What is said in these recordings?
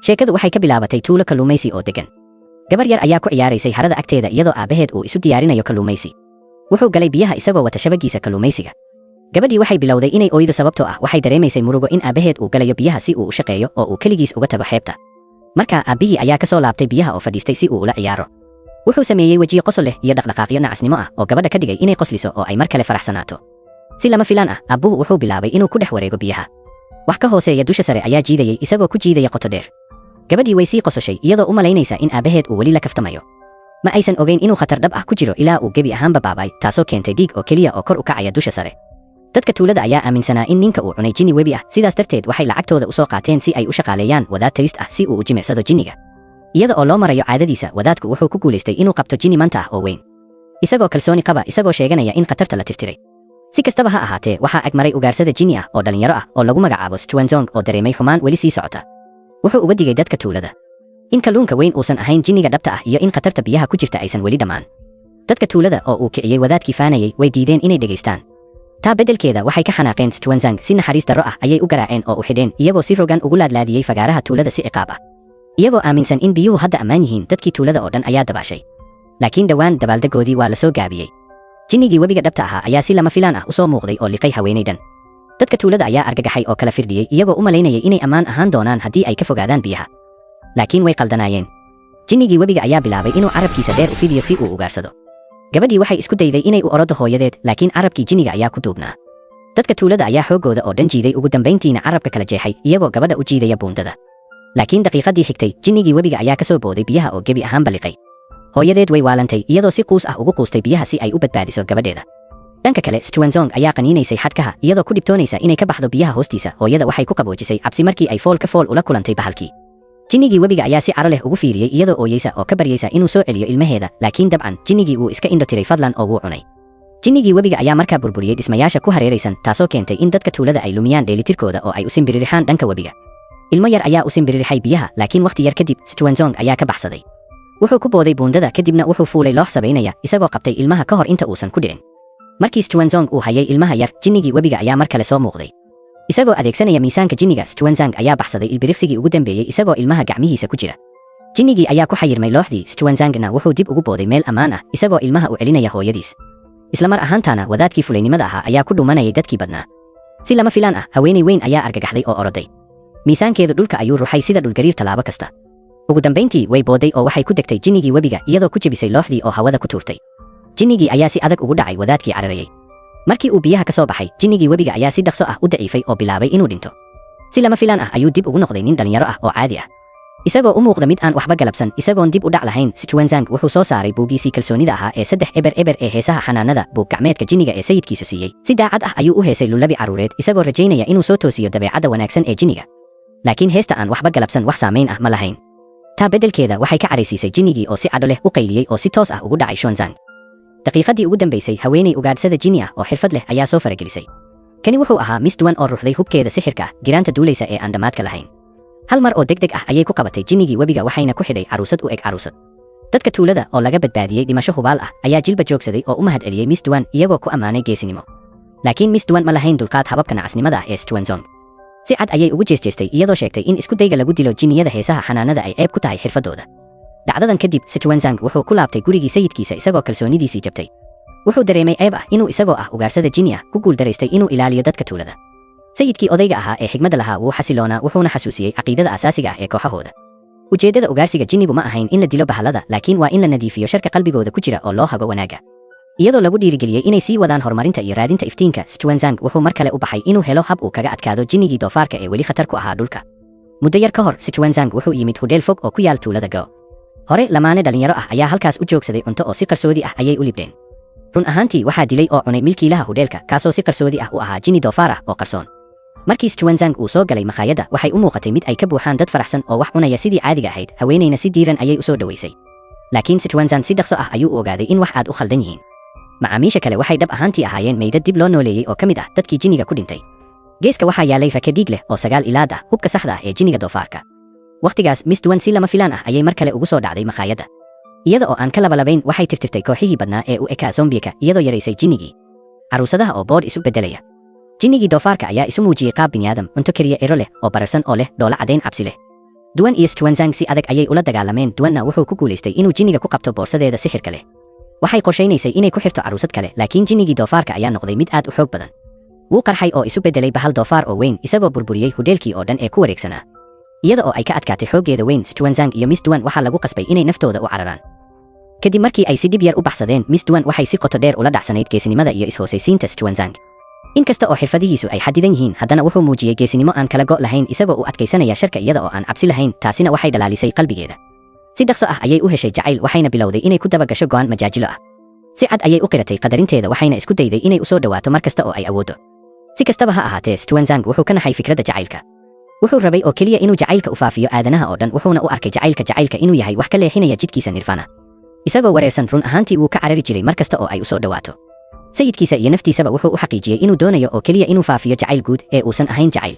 sheekadu waxay ka bilaabatay tuulo kalluumaysi oo degan. gabar yar ayaa ku ciyaaraysay harada agteeda iyadoo aabaheed uu isu diyaarinayo kalluumaysi. wuxuu galay biyaha isagoo wata shabagiisa kalluumaysiga. gabadhii waxay bilowday inay ooydo sababtoo ah waxay dareemaysay murugo in aabaheed uu galayo biyaha si uu u shaqeeyo oo uu keligiis uga tago xeebta. markaa aabbihii ayaa ka soo laabtay biyaha oo fadhiistay si uu ula ciyaaro. wuxuu sameeyey wejiyo qosol leh iyo dhaqdhaqaaqyo nacasnimo ah oo gabadha ka dhigay inay qosliso oo ay mar kale faraxsanaato. si lama filaan ah aabbuhu wuxuu bilaabay inuu ku dhex wareego biyaha. wax ka hooseeya dusha sare ayaa jiidayay isagoo ku jiidaya qoto dheer. gabadhii way sii qososhay iyadoo u malaynaysa in aabaheed uu weli la kaftamayo. ma aysan ogeyn inuu khatar dhab ah ku jiro ilaa uu gebi ahaanba baabay taasoo keentay dhiig oo keliya oo kor u kacaya dusha sare. dadka tuulada ayaa aaminsanaa in ninka uu cunay jinni webi ah, sidaas darteed waxay lacagtooda u soo qaateen si ay u shaqaaleeyaan wadaad tagist ah si uu u jimicsado jinniga. iyada oo loo marayo caadadiisa, wadaadku wuxuu ku guulaystay inuu qabto jinni manta ah oo weyn. isagoo kalsooni qaba, isagoo sheeganaya in khatarta la tirtiray. si kastaba ha ahaatee, waxaa agmaray ugaarsada jinni ah oo dhalinyaro ah oo lagu magacaabo Stuanzong oo dareemay xumaan weli sii socota. wuxuu uga digay dadka tuulada in kalluunka weyn uusan ahayn jinniga dhabta ah iyo in khatarta biyaha ku jirta aysan weli dhammaan. dadka tuulada oo uu kiciyey wadaadkii faanayay way diideen inay dhegaystaan. taa beddelkeeda waxay ka xanaaqeen Stuanzang, si naxariis darro ah ayay u garaaceen oo u xidheen iyagoo si rogan ugu laadlaadiyey fagaaraha tuulada si ciqaab ah. iyagoo aaminsan in biyuhu hadda ammaan yihiin, dadkii tuulada oo dhan ayaa dabaashay. laakiin dhowaan dabaaldegoodii waa la soo gaabiyey. jinnigii webiga dhabta ahaa ayaa si lama filaan ah u soo muuqday oo liqay haweenaydan. dadka tuulada ayaa argagaxay oo kala firdhiyey iyagoo u malaynayay inay ammaan ahaan doonaan haddii ay ka fogaadaan biyaha. laakiin way qaldanaayeen. jinnigii webiga ayaa bilaabay inuu carabkiisa dheer u fidiyo si uu ugaarsado. gabadhii waxay isku dayday inay u orodo hooyadeed, laakiin carabkii jinniga ayaa ku duubnaa. dadka tuulada ayaa xooggooda oo dhan jiiday, ugu dambayntiina carabka kala jeexay iyagoo gabadha u jiidaya buundada. laakiin daqiiqadii xigtay, jinnigii webiga ayaa ka soo booday biyaha oo gebi ahaanba liqay. hooyadeed way waalantay iyadoo si quus ah ugu quustay biyaha si ay u badbaadiso gabadheeda. dhanka kale, Stuanzong ayaa qaniinaysay xadhkaha iyadoo ku dhibtoonaysa inay ka baxdo biyaha hoostiisa. hooyada waxay ku qaboojisay cabsi markii ay fool ka fool ula kulantay bahalkii. jinnigii webiga ayaa si caro leh ugu fiiriyey iyadoo ooyeysa oo ka baryaysa inuu soo celiyo ilmaheeda, laakiin dabcan jinnigii wuu iska indho tiray fadlan oo wuu cunay. jinnigii webiga ayaa markaa burburiyey dhismayaasha ku hareeraysan, taasoo keentay in dadka tuulada ay lumiyaan dheelitirkooda oo ay u simbiririxaan dhanka webiga. ilmo yar ayaa u simbiririxay biyaha, laakiin wakhti yar kadib Stuanzong ayaa ka baxsaday. wuxuu ku booday buundada kadibna wuxuu fuulay loox sabaynaya isagoo qabtay ilmaha ka hor inta uusan ku dhicin. markii Stuanzong uu hayay ilmaha yar, jinnigii webiga ayaa mar kale soo muuqday. isagoo adeegsanaya miisaanka jinniga, Stuanzang ayaa baxsaday ilbiriqsigii ugu dambeeyey isagoo ilmaha gacmihiisa ku jira. jinnigii ayaa ku xayirmay looxdii, Stuanzangna wuxuu dib ugu booday meel ammaan ah isagoo ilmaha u celinaya hooyadiis. isla mar ahaantaana wadaadkii fulaynimada ahaa ayaa ku dhumanayay dadkii badnaa. si lama filaan ah, haweenay weyn ayaa argagaxday oo oroday. miisaankeedu dhulka ayuu ruxay sida dhulgariir tallaabo kasta. ugu dambayntii way booday oo waxay ku degtay jinnigii webiga iyadoo ku jebisay looxdii oo hawada ku tuurtay. jinnigii ayaa si adag ugu dhacay wadaadkii cararayay. markii uu biyaha ka soo baxay, jinnigii webiga ayaa si dhaqso ah u daciifay oo bilaabay inuu dhinto. si lama filaan ah ayuu dib ugu noqday nin dhalinyaro ah oo caadi ah. isagoo u muuqda mid aan waxba galabsan, isagoon dib u dhac lahayn, Stuanzang wuxuu soo saaray buuggiisii kalsoonida ahaa ee 3 eber eber ee heesaha xanaanada, buug gacmeedka jinniga ee sayidkiisu siiyey. si daacad ah ayuu u heesay lullabi carruureed isagoo rajaynaya inuu soo toosiyo dabeecadda wanaagsan ee jinniga. laakiin heesta aan waxba galabsan wax saamayn ah ma lahayn. taa beddelkeeda waxay ka caraysiisay jinnigii oo si cadho leh u qayliyey oo si toos ah ugu dhacay Stuanzang. daqiiqadii ugu dambaysay, haweenay ugaadhsada jinni ah oo xirfad leh ayaa soo faragelisay. kani wuxuu ahaa Miss Duan oo ruxday hubkeeda sixirka ah, giraanta duulaysa ee aan dhammaadka lahayn. hal mar oo degdeg ah ayay ku qabatay jinnigii webiga waxayna ku xidhay caruusad u eg caruusad. dadka tuulada oo laga badbaadiyey dhimasho hubaal ah ayaa jilba joogsaday oo u mahad celiyey Miss Duan iyagoo ku ammaanay geesinimo. laakiin Miss Duan ma lahayn dulqaad hababka nacasnimada ah ee Stuanzong. si cad ayay ugu jeesjeestay iyadoo sheegtay in isku dayga lagu dilo jinniyada heesaha xanaanada ay ceeb ku tahay xirfadooda. dhacdadan kadib, Stuanzang wuxuu ku laabtay gurigii sayidkiisa isagoo kalsoonidiisii jabtay. wuxuu dareemay ceeb ah inuu isagoo ah ugaarsada jinni ah ku guuldaraystay inuu ilaaliyo dadka tuulada. sayidkii odayga ahaa ee xigmadda lahaa wuu xasiloonaa, wuxuuna xasuusiyey caqiidada asaasiga ah ee kooxahooda. ujeeddada ugaarsiga jinnigu ma ahayn in la dilo bahalada, laakiin waa in la nadiifiyo sharka qalbigooda ku jira oo loo hago wanaagga. iyadoo lagu dhiirigeliyey inay sii wadaan horumarinta iyo raadinta iftiinka, Stuanzang wuxuu mar kale u baxay inuu helo hab uu kaga adkaado jinnigii doofaarka ee weli khatar ku ahaa dhulka. muddo yar ka hor, Stuanzang wuxuu yimid hudheel fog oo ku yaal tuulada Go. hore lamaane dhalinyaro ah ayaa halkaas u joogsaday cunto oo si qarsoodi ah ayay u libdheen. run ahaantii waxaa dilay oo cunay milkiilaha hudheelka, kaasoo si qarsoodi ah u ahaa jinni doofaar ah oo qarsoon. markii Stuanzang uu soo galay makhaayadda, waxay u muuqatay mid ay ka buuxaan dad faraxsan oo wax cunaya sidii caadiga ahayd, haweenayna si diiran ayay u soo dhaweysay. laakiin Stuanzang si dhaqso ah ayuu u ogaaday in wax aad u khaldan yihiin. macaamiisha kale waxay dhab ahaantii ahaayeen meydad dib loo nooleeyey oo ka mid ah dadkii jinniga ku dhintay. geeska waxaa yaalay rake dhiig leh oo 9 ilaad ah, hubka saxda ah ee jinniga doofaarka. wakhtigaas Miss Duan si lama filaan ah ayay mar kale ugu soo dhacday makhaayadda. iyada oo aan ka labalabayn, waxay tirtirtay kooxihii badnaa ee u ekaa zombiyeka iyadoo yaraysay jinnigii. caruusadaha oo boodh isu beddelaya. jinnigii doofaarka ayaa isu muujiyey qaab bini'aadam, cunto keliya ero leh oo bararsan oo leh dhoola caddayn cabsi leh. Duan iyo Xuanzang si adag ayay ula dagaalameen. Duanna wuxuu ku guulaystay inuu jinniga ku qabto boorsadeeda sixirka leh. Waxay qorsheynaysay inay ku xirto caruusad kale, laakiin jinnigii doofaarka ayaa noqday mid aad u xoog badan. Wuu qarxay oo isu bedelay bahal doofaar oo weyn, isagoo burburiyey hudheelkii oo dhan ee ku wareegsanaa. Iyada oo ay ka adkaatay xooggeeda weyn, Xuanzang iyo Miss Duan waxaa lagu qasbay inay naftooda u cararaan. Kadib markii ay si dib yar u baxsadeen, Miss Duan waxay si qoto dheer ula dhacsanayd geesinimada iyo is-hoosaysiinta Xuanzang. Inkasta oo xirfadihiisu ay xadidan yihiin, haddana wuxuu muujiyey geesinimo aan kala go' lahayn, isagoo u adkaysanaya sharka iyada oo aan cabsi lahayn. Taasina waxay dhalaalisay qalbigeeda. Si dhaqso ah ayay u heshay jacayl, waxayna bilowday inay ku daba gasho go'aan majaajilo ah. Si cad ayay u qiratay qadarinteeda, waxayna isku dayday inay u soo dhawaato mar kasta oo ay awooddo. Si kastaba ha ahaatee, Xuanzang wuxuu ka naxay fikradda jacaylka. Wuxuu rabay oo keliya inuu jacaylka u faafiyo aadanaha oo dhan, wuxuuna u arkay jacaylka inuu yahay wax ka leexinaya jidkiisa nirvana. Isagoo wareersan, run ahaantii wuu ka carari jiray mar kasta oo ay u soo dhawaato. sayidkiisa iyo naftiisaba wuxuu u xaqiijiyey inuu doonayo oo keliya inuu faafiyo jacayl guud ee uusan ahayn jacayl.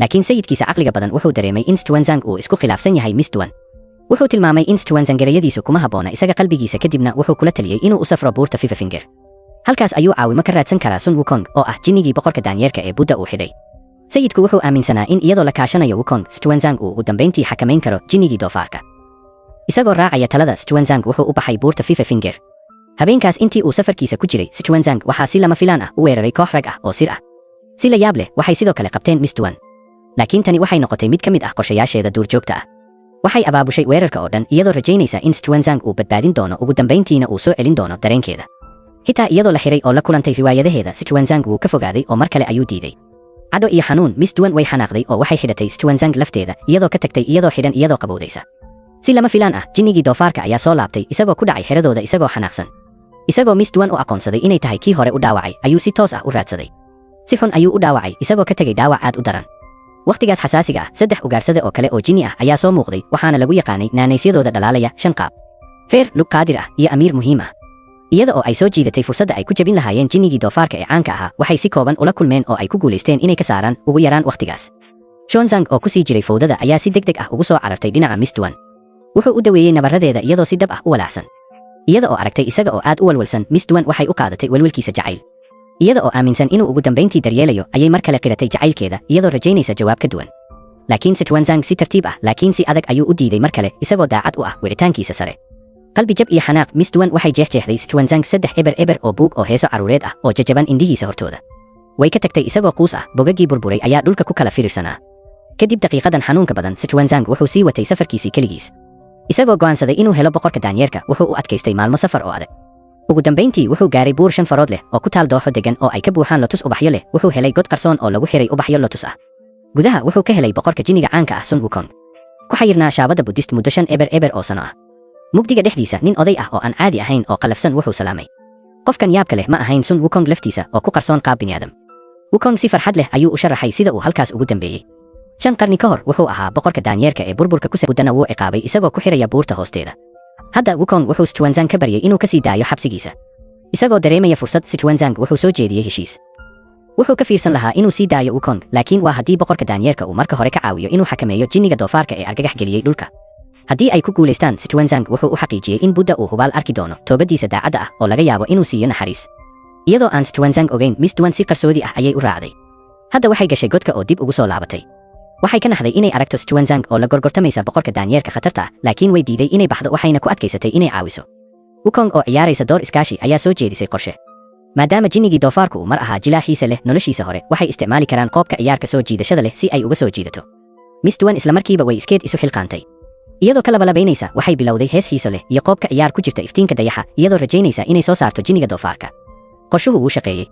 Laakiin sayidkiisa caqliga badan wuxuu dareemay in Xuanzang uu isku khilaafsan yahay Miss Duan. Wuxuu tilmaamay in Xuanzang garayadiisu kuma habboona isaga qalbigiisa, kadibna wuxuu kula taliyey inuu u safro buurta Finger. Halkaas ayuu caawimo ka raadsan karaa Sun Wukong oo ah jinnigii boqorka daanyeerka ee Buddha uu xidhay. Sayidku wuxuu aaminsanaa in iyadoo la kaashanayo Wukong, Xuanzang uu ugu dambeyntii xakamayn karo jinnigii doofaarka. Isagoo raacaya talada, Xuanzang wuxuu u baxay buurta Finger. Habeenkaas intii uu safarkiisa ku jiray, Xuanzang waxaa si lama filaan ah u weeraray koox rag ah oo sir ah. Si la yaab leh, waxay sidoo kale qabteen Miss Duan. Laakiin tani waxay noqotay mid ka mid ah qorshayaasheeda duurjoogta ah. Waxay abaabushay weerarka oo dhan iyadoo rajaynaysa in Xuanzang uu badbaadin doono, ugu dambeyntiina uu soo celin doono dareenkeeda. Xitaa iyadoo la xiray oo la kulantay riwaayadaheeda, Xuanzang wuu ka fogaaday oo mar kale ayuu diiday. Cadho iyo xanuun, Miss Duan way xanaaqday oo waxay xidhatay Xuanzang lafteeda, iyadoo ka tagtay iyadoo xidhan iyadoo qabowdaysa. Si lama filaan ah, jinnigii doofaarka ayaa soo laabtay isagoo ku dhacay xiradooda isagoo xanaaqsan. Isagoo Miss Duan u aqoonsaday inay tahay kii hore u dhaawacay, ayuu si toos ah u raadsaday. Si xun ayuu u dhaawacay, isagoo ka tegay dhaawac aad u daran. Waqtigaas xasaasiga ah, 3 ugaarsade oo kale oo jinni ah ayaa soo muuqday, waxaana lagu yaqaanay naanaysyadooda dhalaalaya 5 qaab: Feer, Lug Qaadir ah, iyo Amiir muhiim ah. Iyada oo ay soo jiidatay fursadda ay ku jabin lahaayeen jinnigii doofaarka ee caanka ahaa, waxay si kooban ula kulmeen oo ay ku guulaysteen inay ka saaraan ugu yaraan waqtigaas. Xuanzang oo ku sii jiray fowdada ayaa si degdeg ah ugu soo carartay dhinaca Miss Duan. Wuxuu u daweeyey nabaradeeda iyadoo si dhab ah u walaacsan. Iyada oo aragtay isaga oo aad u walwalsan, Miss Duan waxay u qaadatay walwalkiisa jacayl. Iyada oo aaminsan inuu ugu dambeyntii daryeelayo, ayay mar kale qiratay jacaylkeeda iyadoo rajaynaysa jawaab ka duwan. Laakiin Xuanzang si tartiib ah laakiin si adag ayuu u diiday mar kale, isagoo daacad u ah wicitaankiisa sare. Qalbi jab iyo xanaaq, Miss Duan waxay jeexjeexday Xuanzang 3 eber oo buug oo heeso caruureed ah oo jajaban indhihiisa hortooda. Way ka tagtay isagoo quus ah, bogagii burburay ayaa dhulka ku kala firirsanaa. Kadib daqiiqadan xanuunka badan, Xuanzang wuxuu sii watay safarkiisii keligiis. Isagoo go'aansaday inuu helo boqorka daanyeerka, wuxuu u adkaystay maalmo safar oo adag. Ugu dambeyntii wuxuu gaaray buur 5 farood leh oo ku taal dooxo degan oo ay ka buuxaan lotus ubaxyo leh. Wuxuu helay god qarsoon oo lagu xiray ubaxyo lotus ah. Gudaha wuxuu ka helay boqorka jinniga caanka ah Sun Wukong. Ku xayirnaa shaabada Buddhist muddo 5 eber oo sano ah. Mugdiga dhexdiisa, nin oday ah oo aan caadi ahayn oo qalafsan wuxuu salaamay. Qofkan yaabka leh ma ahayn Sun Wukong laftiisa oo ku qarsoon qaab bini'aadam. Wukong si farxad leh ayuu u sharaxay sida uu halkaas ugu dambeeyey. 5 qarni ka hor wuxuu ahaa boqorka daanyeerka ee burburka ku Buddhana wuu ciqaabay isagoo ku xiraya buurta hoosteeda. Hadda Wukong wuxuu Xuanzang ka baryay inuu ka sii daayo xabsigiisa. Isagoo dareemaya fursad, Xuanzang wuxuu soo jeediyey heshiis. Wuxuu ka fiirsan lahaa inuu sii daayo Wukong, laakiin waa haddii boqorka daanyeerka uu marka hore ka caawiyo inuu xakameeyo jinniga doofaarka ee argagax geliyey dhulka. Haddii ay ku guulaystaan, Xuanzang wuxuu u xaqiijiyey in Buddha uu hubaal arki doono toobadiisa daacadda ah oo laga yaabo inuu siiyo naxariis. Iyadoo aan Xuanzang ogeyn, Miss Duan si qarsoodi ah ayay u raacday. Hadda waxay gashay godka oo dib ugu soo laabatay. Waxay ka naxday inay aragto Xuanzang oo la gorgortamaysa boqorka daanyeerka khatarta ah, laakiin way diiday inay baxdo, waxayna ku adkaysatay inay caawiso. Wukong oo ciyaaraysa door iskaashi ayaa soo jeedisay qorshe. Maadaama jinnigii doofaarku uu mar ahaa jilaaxiisa leh noloshiisa hore, waxay isticmaali karaan qoobka ciyaarka soo jiidashada leh si ay uga soo jiidato. Miss Duan isla markiiba way iskeed isu xilqaantay. Iyadoo ka labalabaynaysa, waxay bilowday hees xiiso leh iyo qoobka ciyaar ku jirta iftiinka dayaxa, iyadoo rajaynaysa inay soo saarto jinniga doofaarka. Qorshuhu wuu shaqeeyey.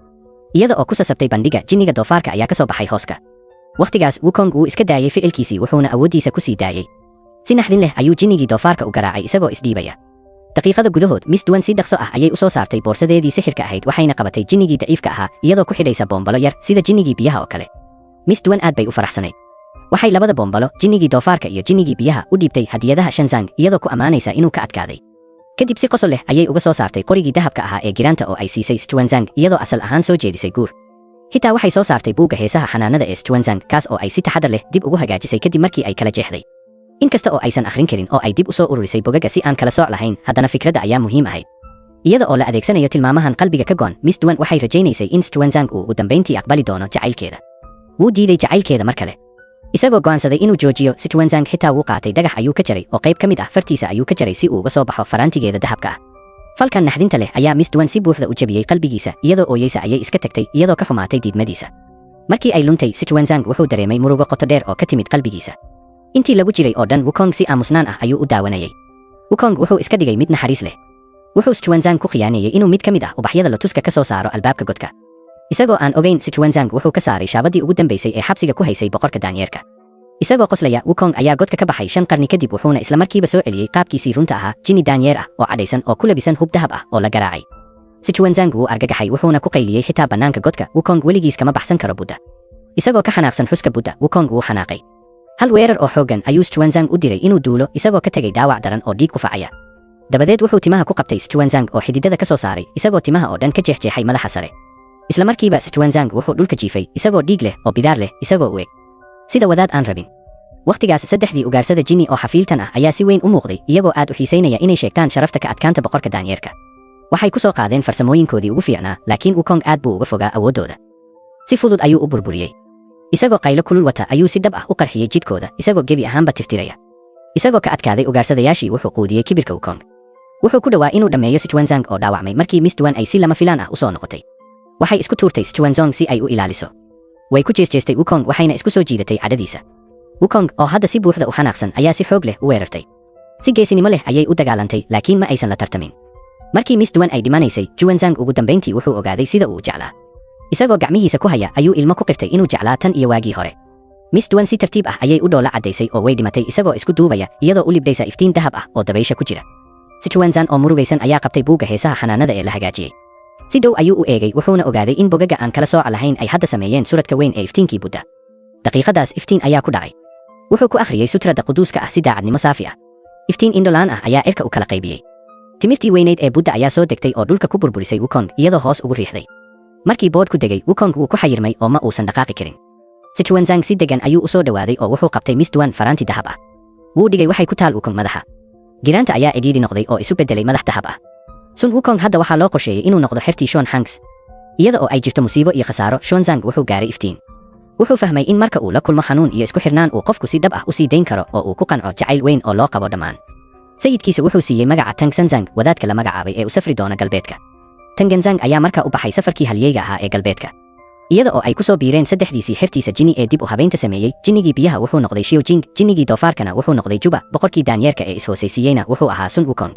Iyada oo ku sasabtay bandhiga, jinniga doofaarka ayaa ka soo baxay hooska. Waqtigaas Wukong wuu iska daayay ficilkiisii, wuxuuna awooddiisa ku sii daayay. Si naxdin leh ayuu jinnigii doofaarka u garaacay isagoo isdhiibaya. daqiiqada gudahood, Miss Duan si dhaqso ah ayay u soo saartay boorsadeedii sixirka ahayd, waxayna qabatay jinnigii daciifka ahaa iyadoo ku xidhaysa boombalo yar sida jinnigii biyaha oo kale. Miss Duan aad bay u faraxsanayd. Waxay labada boombalo, jinnigii doofaarka iyo jinnigii biyaha, u dhiibtay hadiyadaha Xuanzang iyadoo ku ammaanaysa inuu ka adkaaday. Kadib si qosol leh ayay uga soo saartay qorigii dahabka ahaa ee giraanta oo ay siisay Xuanzang iyadoo asal ahaan soo jeedisay guur. Xitaa waxay soo saartay buugga heesaha xanaanada ee Xuanzang, kaas oo ay si taxadar leh dib ugu hagaajisay kadib markii ay kala jeexday. Inkasta oo aysan akhrin karin oo ay dib u soo ururisay bogaga si aan kala sooc lahayn, haddana fikradda ayaa muhiim ahayd. Iyada oo la adeegsanayo tilmaamahan qalbiga ka go'an, Miss Duan waxay rajaynaysay in Xuanzang uu ugu dambeyntii aqbali doono jacaylkeeda. Wuu diiday jacaylkeeda mar kale. isagoo go'aansaday inuu joojiyo Sichuanzang xitaa wuu qaatay dhagax ayuu ka jaray oo qayb ka mid ah fartiisa ayuu ka jaray si uu uga soo baxo faraantigeeda dahabka ah falkan naxdinta leh ayaa Miss Duan si buuxda u jabiyey qalbigiisa iyadoo ooyeysa ayay iska tagtay iyadoo ka xumaatay diidmadiisa markii ay luntay Sichuanzang wuxuu dareemay murugo qoto dheer oo ka timid qalbigiisa intii lagu jiray oo dhan Wukong si aamusnaan ah ayuu u daawanayay Wukong wuxuu iska dhigay mid naxariis leh wuxuu Sichuanzang ku khiyaaneeyay inuu mid ka mid ah ubaxyada lotuska ka soo saaro albaabka godka isagoo aan ogeyn Sichuanzang wuxuu ka saaray shaabadii ugu dambeysay ee xabsiga ku haysay boqorka daanyeerka isagoo qoslaya Wukong ayaa godka ka baxay 5 qarni kadib wuxuuna isla markiiba soo celiyay qaabkiisii runta ahaa jinni daanyeer ah oo cadhaysan oo ku labisan hub dahab ah oo la garaacay Sichuanzang wuu argagaxay wuxuuna ku qayliyay xitaa bannaanka godka Wukong weligiis kama baxsan karo Buddha isagoo ka xanaaqsan xuska Buddha Wukong wuu xanaaqay hal weerar oo xooggan ayuu Sichuanzang u diray inuu duulo isagoo ka tegay dhaawac daran oo dhiig ku facaya dabadeed wuxuu timaha ku qabtay Sichuanzang oo xididada ka soo saaray isagoo timaha oo dhan ka jeexjeexay madaxa sare isla markiiba Sichuanzang wuxuu dhulka jiifay isagoo dhiig leh oo bidaar leh isagoo u eg sida wadaad aan rabin waqtigaas saddexdii ugaarsada jinni oo xafiiltan ah ayaa si weyn u muuqday iyagoo aad u xiisaynaya inay sheegtaan sharafta ka adkaanta boqorka daanyeerka waxay ku soo qaadeen farsamooyinkoodii ugu fiicnaa laakiin Wukong aad buu uga fogaa awooddooda si fudud ayuu u burburiyey isagoo qaylo kulul wata ayuu si dhab ah u qarxiyey jidhkooda isagoo gebi ahaanba tirtiraya isagoo ka adkaaday ugaarsadayaashii wuxuu quudiyey kibirka Wukong wuxuu ku dhawaa inuu dhammeeyo Sichuanzang oo dhaawacmay markii Miss Duan ay si lama filaan ah u soo noqotay waxay isku tuurtay Sichuanzang si ay u ilaaliso way ku jeesjeestay Wukong waxayna isku soo jiidatay cadhadiisa Wukong oo hadda si buuxda u xanaaqsan ayaa si xoog leh u weerartay si geesinimo leh ayay u dagaalantay laakiin ma aysan la tartamin markii Miss Duan ay dhimanaysay Juanzang ugu dambeyntii wuxuu ogaaday sida uu jeclaa isagoo gacmihiisa ku haya ayuu ilmo ku qirtay inuu jeclaa tan iyo waagii hore Miss Duan si tartiib ah ayay u dhoola cadaysay oo way dhimatay isagoo isku duubaya iyadoo u libdaysa iftiin dahab ah oo dabaysha ku jira Sichuanzang oo murugaysan ayaa qabtay buugga heesaha xanaanada ee la hagaajiyey si dhow ayuu u eegay wuxuuna ogaaday in bogaga aan kala sooc lahayn ay hadda sameeyeen suradka weyn ee iftiinkii Buddha daqiiqadaas iftiin ayaa ku dhacay wuxuu ku akhriyay sutrada quduuska ah si daacadnimo saafi ah iftiin indholaan ah ayaa cirka u kala qaybiyey timirtii weynayd ee Buddha ayaa soo degtay oo dhulka ku burburisay Wukong iyadoo hoos ugu riixday markii bood ku degay Wukong wuu ku xayirmay oo ma uusan dhaqaaqi karin Sichuanzang si degan ayuu u soo dhawaaday oo wuxuu qabtay Miss Duan faraanti dahab ah wuu dhigay waxay ku taal Wukong madaxa giraanta ayaa cidhiidhi noqday oo isu bedelay madax dahab ah Sun Wukong hadda waxaa loo qorsheeyay inuu noqdo xertii Shon Hanks iyada oo ay jirto musiibo iyo khasaaro Xuanzang wuxuu gaaray iftiin wuxuu fahmay in marka uu la kulmo xanuun iyo isku xirnaan uu qofku si dhab ah u sii dayn karo oo uu ku qanco jacayl weyn oo loo qabo dhammaan sayidkiisa wuxuu siiyey magaca Tang Sanzang wadaadka la magacaabay ee u safri doona galbeedka Tangenzang ayaa markaa u baxay safarkii halyeyga ahaa ee galbeedka iyada oo ay ku soo biireen saddexdiisii xirtiisa jinni ee dib u habeynta sameeyey jinnigii biyaha wuxuu noqday Xiao Jing jinnigii doofaarkana wuxuu noqday Juba boqorkii daanyeerka ee is-hoosaysiiyeyna wuxuu ahaa Sun Wukong